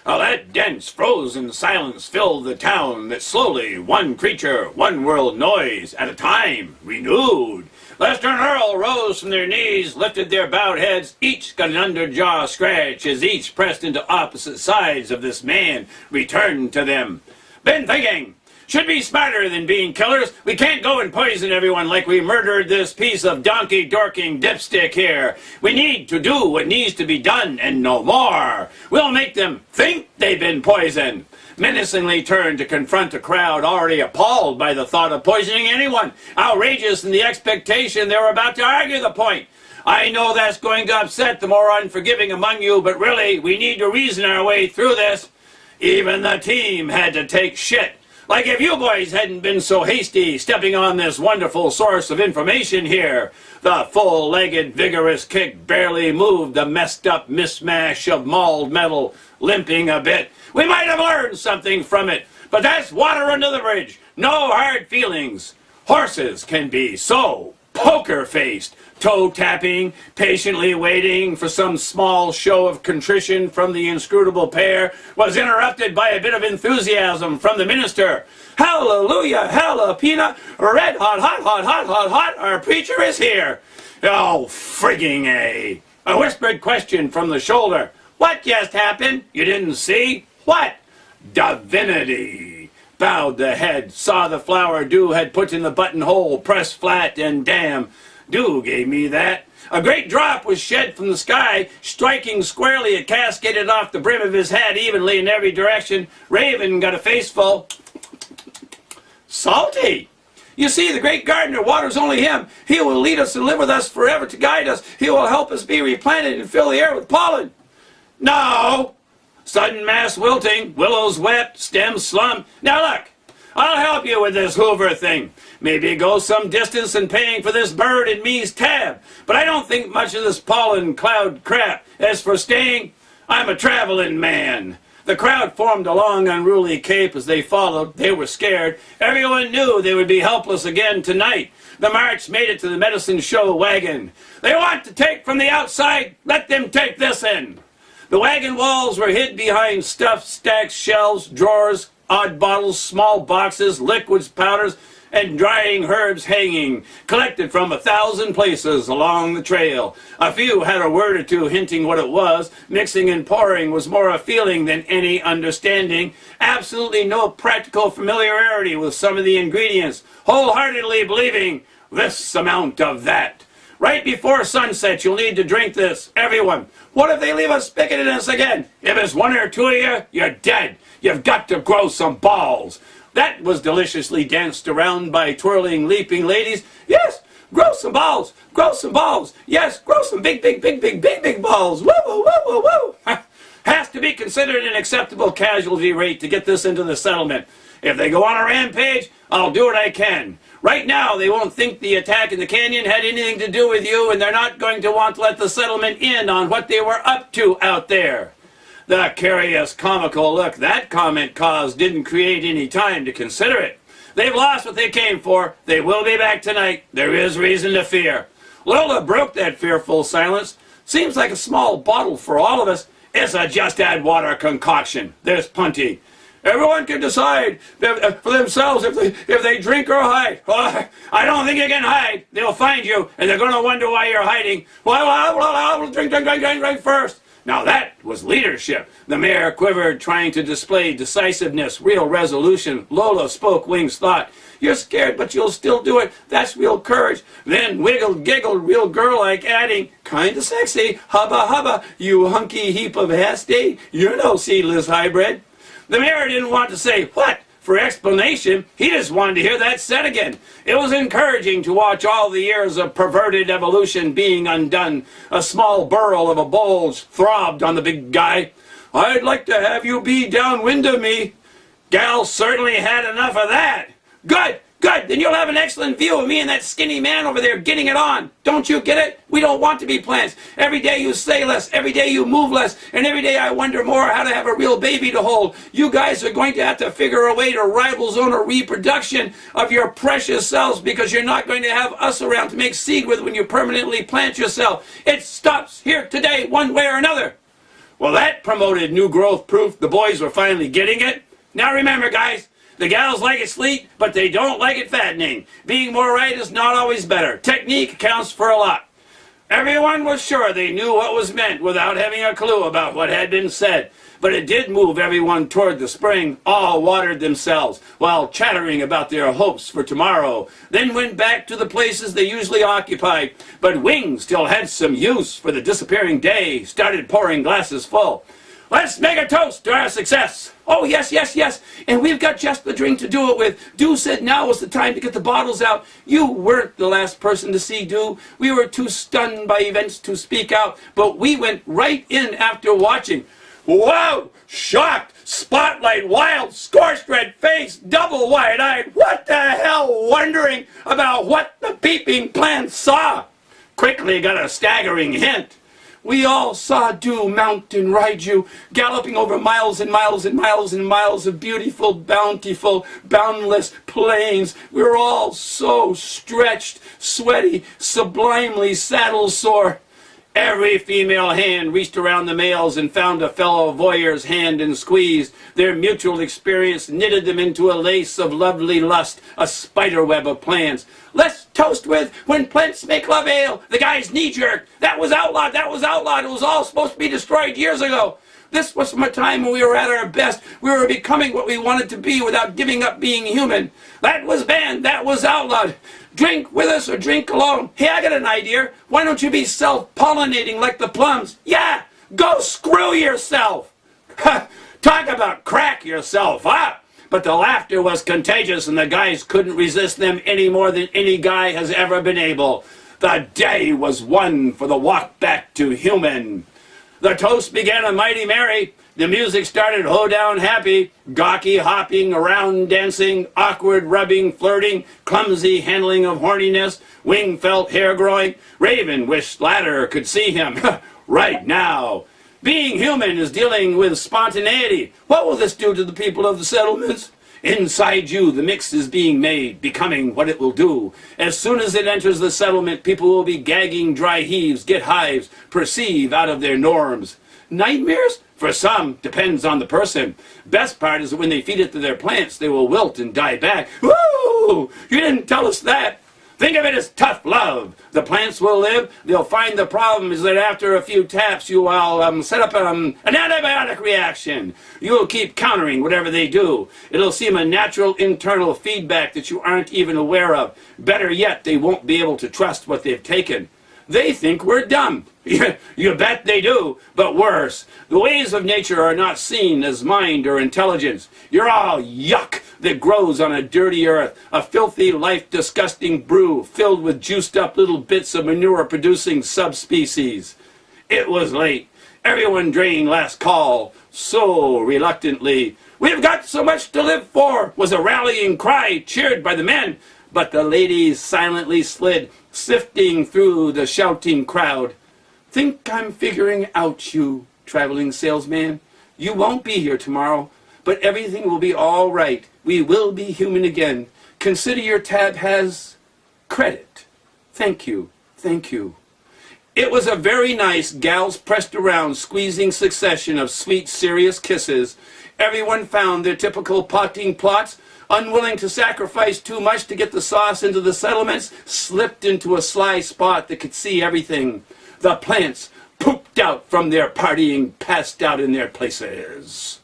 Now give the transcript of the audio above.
That dense, frozen silence filled the town that slowly, one creature, one world noise at a time, renewed. Lester and Earl rose from their knees, lifted their bowed heads, each got an underjaw scratch as each pressed into opposite sides of this man returned to them. Been thinking. Should be smarter than being killers. We can't go and poison everyone like we murdered this piece of donkey-dorking dipstick here. We need to do what needs to be done and no more. We'll make them think they've been poisoned. Menacingly turned to confront a crowd already appalled by the thought of poisoning anyone, outrageous in the expectation they were about to argue the point. I know that's going to upset the more unforgiving among you, but really, we need to reason our way through this. Even the team had to take shit. Like if you boys hadn't been so hasty stepping on this wonderful source of information here. The full-legged, vigorous kick barely moved the messed-up mismatch of mauled metal, limping a bit. We might have learned something from it, but that's water under the bridge. No hard feelings. Horses can be so poker-faced, toe-tapping, patiently waiting for some small show of contrition from the inscrutable pair, was interrupted by a bit of enthusiasm from the minister. Hallelujah, jalapeno, red hot, hot, hot, hot, hot, hot, our preacher is here. Oh, frigging A. A whispered question from the shoulder. What just happened? You didn't see? What? Divinity. Bowed the head, saw the flower Dew had put in the buttonhole, pressed flat, and damn, Dew gave me that. A great drop was shed from the sky, striking squarely. It cascaded off the brim of his hat evenly in every direction. Raven got a face full. Salty. You see, the great gardener waters only him. He will lead us and live with us forever to guide us. He will help us be replanted and fill the air with pollen. No. Sudden mass wilting, willows wet, stems slumped. Now look, I'll help you with this Hoover thing. Maybe go some distance in paying for this bird and me's tab. But I don't think much of this pollen cloud crap. As for staying, I'm a traveling man. The crowd formed a long, unruly cape as they followed. They were scared. Everyone knew they would be helpless again tonight. The march made it to the medicine show wagon. They want to take from the outside. Let them take this in. The wagon walls were hid behind stuffed stacks, shelves, drawers, odd bottles, small boxes, liquids, powders, and drying herbs hanging, collected from 1,000 places along the trail. A few had a word or two hinting what it was. Mixing and pouring was more a feeling than any understanding. Absolutely no practical familiarity with some of the ingredients. Wholeheartedly believing this amount of that. Right before sunset, you'll need to drink this, everyone. What if they leave us picketing us again? If it's one or two of you, you're dead. You've got to grow some balls. That was deliciously danced around by twirling, leaping ladies. Yes, grow some balls. Grow some balls. Yes, grow some big, big, big, big, big, big balls. Woo, woo, woo, woo, woo. Has to be considered an acceptable casualty rate to get this into the settlement. If they go on a rampage, I'll do what I can. Right now, they won't think the attack in the canyon had anything to do with you, and they're not going to want to let the settlement in on what they were up to out there. The curious, comical look that comment caused didn't create any time to consider it. They've lost what they came for. They will be back tonight. There is reason to fear. Lola broke that fearful silence. Seems like a small bottle for all of us. It's a just-add-water concoction. There's plenty. Everyone can decide for themselves if they drink or hide. Well, I don't think you can hide. They'll find you, and they're going to wonder why you're hiding. Well, I'll drink first. Now that was leadership. The mayor quivered, trying to display decisiveness, real resolution. Lola spoke Wing's thought. You're scared, but you'll still do it. That's real courage. Then wiggled, giggled, real girl-like, adding, kinda sexy, hubba hubba, you hunky heap of hasty. You're no seedless hybrid. The mayor didn't want to say, what? For explanation, he just wanted to hear that said again. It was encouraging to watch all the years of perverted evolution being undone. A small burl of a bulge throbbed on the big guy. I'd like to have you be downwind of me. Gal certainly had enough of that. Good, good, then you'll have an excellent view of me and that skinny man over there getting it on. Don't you get it? We don't want to be plants. Every day you say less, every day you move less, and every day I wonder more how to have a real baby to hold. You guys are going to have to figure a way to rival zone a reproduction of your precious selves because you're not going to have us around to make seed with when you permanently plant yourself. It stops here today one way or another. Well, that promoted new growth proof the boys were finally getting it. Now remember, guys, the gals like it sleek, but they don't like it fattening. Being more right is not always better. Technique accounts for a lot. Everyone was sure they knew what was meant without having a clue about what had been said. But it did move everyone toward the spring. All watered themselves while chattering about their hopes for tomorrow. Then went back to the places they usually occupied. But Wing still had some use for the disappearing day. Started pouring glasses full. Let's make a toast to our success. Oh, yes, yes, yes. And we've got just the drink to do it with. Dew said now was the time to get the bottles out. You weren't the last person to see Dew. We were too stunned by events to speak out, but we went right in after watching. Wow! Shocked! Spotlight! Wild! Scorched red face! Double wide-eyed! What the hell? Wondering about what the peeping plant saw. Quickly got a staggering hint. We all saw Dew mount and ride you, galloping over miles and miles and miles and miles of beautiful, bountiful, boundless plains. We were all so stretched, sweaty, sublimely saddle-sore. Every female hand reached around the males and found a fellow voyeur's hand and squeezed. Their mutual experience knitted them into a lace of lovely lust, a spiderweb of plans. Let's toast with when plants make love ale. The guy's knee-jerk. That was outlawed. That was outlawed. It was all supposed to be destroyed years ago. This was from a time when we were at our best. We were becoming what we wanted to be without giving up being human. That was banned. That was outlawed. Drink with us or drink alone. Hey, I got an idea. Why don't you be self-pollinating like the plums? Yeah, go screw yourself. Talk about crack yourself up. But the laughter was contagious and the guys couldn't resist them any more than any guy has ever been able. The day was won for the walk back to human. The toast began a mighty merry. The music started hoedown happy, gawky hopping, around dancing, awkward rubbing, flirting, clumsy handling of horniness. Wing felt hair growing. Raven wished Ladder could see him right now. Being human is dealing with spontaneity. What will this do to the people of the settlements? Inside you, the mix is being made, becoming what it will do. As soon as it enters the settlement, people will be gagging dry heaves, get hives, perceive out of their norms. Nightmares? For some, depends on the person. Best part is that when they feed it to their plants, they will wilt and die back. Woo! You didn't tell us that. Think of it as tough love. The plants will live. They'll find the problem is that after a few taps, you will set up an antibiotic reaction. You will keep countering whatever they do. It'll seem a natural internal feedback that you aren't even aware of. Better yet, they won't be able to trust what they've taken. They think we're dumb. You bet they do, but worse. The ways of nature are not seen as mind or intelligence. You're all yuck that grows on a dirty earth, a filthy, life-disgusting brew filled with juiced-up little bits of manure-producing subspecies. It was late. Everyone drained last call, so reluctantly. We've got so much to live for, was a rallying cry cheered by the men. But the ladies silently slid, sifting through the shouting crowd. Think I'm figuring out you, traveling salesman. You won't be here tomorrow, but everything will be all right. We will be human again. Consider your tab has credit. Thank you, thank you. It was a very nice, gals pressed around, squeezing succession of sweet, serious kisses. Everyone found their typical potting plots, unwilling to sacrifice too much to get the sauce into the settlements, slipped into a sly spot that could see everything. The plants pooped out from their partying, passed out in their places.